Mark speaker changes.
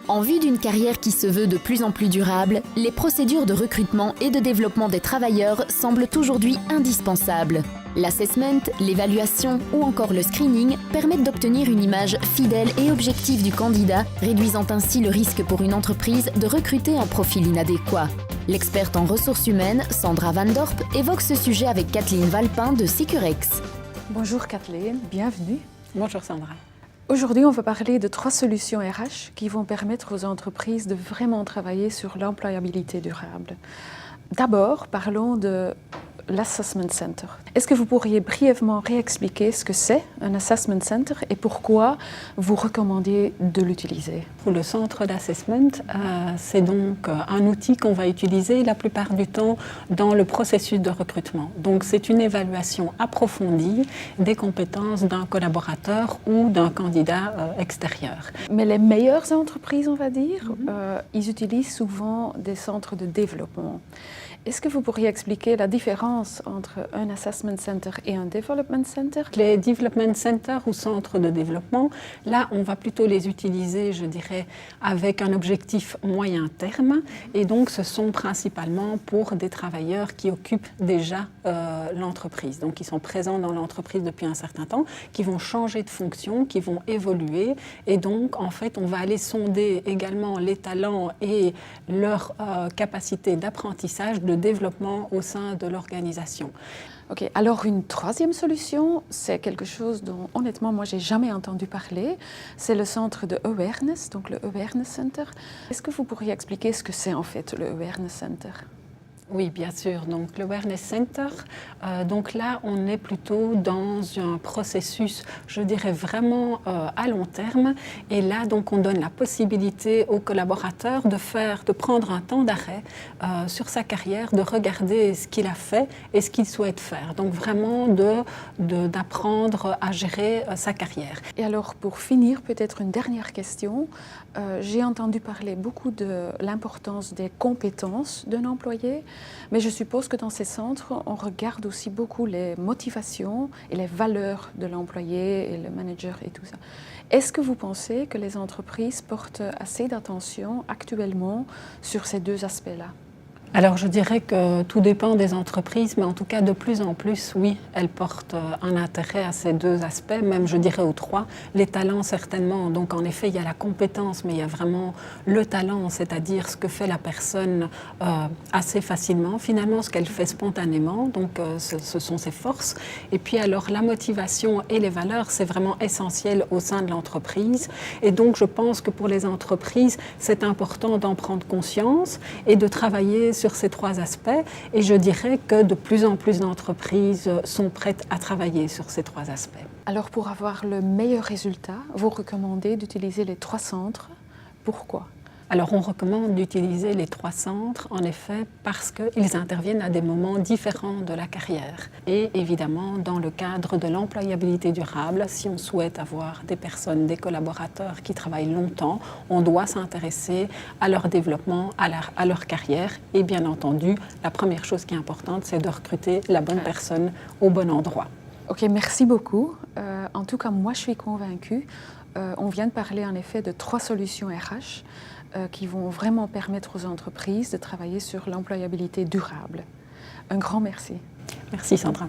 Speaker 1: En vue d'une carrière qui se veut de plus en plus durable, les procédures de recrutement et de développement des travailleurs semblent aujourd'hui indispensables. L'assessment, l'évaluation ou encore le screening permettent d'obtenir une image fidèle et objective du candidat, réduisant ainsi le risque pour une entreprise de recruter un profil inadéquat. L'experte en ressources humaines, Sandra Van Dorp, évoque ce sujet avec Kathleen Valpin de Securex.
Speaker 2: Bonjour Kathleen, bienvenue.
Speaker 3: Bonjour Sandra.
Speaker 2: Aujourd'hui, on va parler de 3 solutions RH qui vont permettre aux entreprises de vraiment travailler sur l'employabilité durable. D'abord, parlons de l'Assessment Center. Est-ce que vous pourriez brièvement réexpliquer ce que c'est un Assessment Center et pourquoi vous recommandez de l'utiliser?
Speaker 3: Pour le centre d'assessment, c'est donc un outil qu'on va utiliser la plupart du temps dans le processus de recrutement. Donc c'est une évaluation approfondie des compétences d'un collaborateur ou d'un candidat extérieur.
Speaker 2: Mais les meilleures entreprises, on va dire, ils utilisent souvent des centres de développement. Est-ce que vous pourriez expliquer la différence entre un Assessment Center et un Development Center?
Speaker 3: Les Development Centers ou centres de développement, là, on va plutôt les utiliser, je dirais, avec un objectif moyen terme. Et donc, ce sont principalement pour des travailleurs qui occupent déjà l'entreprise. Donc, qui sont présents dans l'entreprise depuis un certain temps, qui vont changer de fonction, qui vont évoluer. Et donc, en fait, on va aller sonder également les talents et leur capacité d'apprentissage, de développement au sein de l'organisation.
Speaker 2: Ok, alors une troisième solution, c'est quelque chose dont honnêtement moi j'ai jamais entendu parler, c'est le centre de Awareness, donc le Awareness Center. Est-ce que vous pourriez expliquer ce que c'est en fait le Awareness Center?
Speaker 3: Oui, bien sûr. Donc, l'Awareness Center, donc là, on est plutôt dans un processus, je dirais, vraiment à long terme. Et là, donc, on donne la possibilité aux collaborateurs de prendre un temps d'arrêt sur sa carrière, de regarder ce qu'il a fait et ce qu'il souhaite faire. Donc, vraiment d'apprendre à gérer sa carrière.
Speaker 2: Et alors, pour finir, peut-être une dernière question. J'ai entendu parler beaucoup de l'importance des compétences d'un employé. Mais je suppose que dans ces centres, on regarde aussi beaucoup les motivations et les valeurs de l'employé et le manager et tout ça. Est-ce que vous pensez que les entreprises portent assez d'attention actuellement sur ces deux aspects-là?
Speaker 3: Alors je dirais que tout dépend des entreprises, mais en tout cas de plus en plus, oui, elles portent un intérêt à ces deux aspects, même je dirais aux trois. Les talents certainement, donc en effet il y a la compétence, mais il y a vraiment le talent, c'est-à-dire ce que fait la personne assez facilement, finalement ce qu'elle fait spontanément, donc ce sont ses forces. Et puis alors la motivation et les valeurs, c'est vraiment essentiel au sein de l'entreprise. Et donc je pense que pour les entreprises, c'est important d'en prendre conscience et de travailler sur ces 3 aspects, et je dirais que de plus en plus d'entreprises sont prêtes à travailler sur ces 3 aspects.
Speaker 2: Alors pour avoir le meilleur résultat, vous recommandez d'utiliser les 3 centres. Pourquoi ?
Speaker 3: Alors on recommande d'utiliser les 3 centres, en effet, parce qu'ils interviennent à des moments différents de la carrière. Et évidemment, dans le cadre de l'employabilité durable, si on souhaite avoir des personnes, des collaborateurs qui travaillent longtemps, on doit s'intéresser à leur développement, à leur carrière. Et bien entendu, la première chose qui est importante, c'est de recruter la bonne personne au bon endroit.
Speaker 2: Ok, merci beaucoup. En tout cas, moi je suis convaincue. On vient de parler en effet de 3 solutions RH qui vont vraiment permettre aux entreprises de travailler sur l'employabilité durable. Un grand merci.
Speaker 3: Merci Sandra.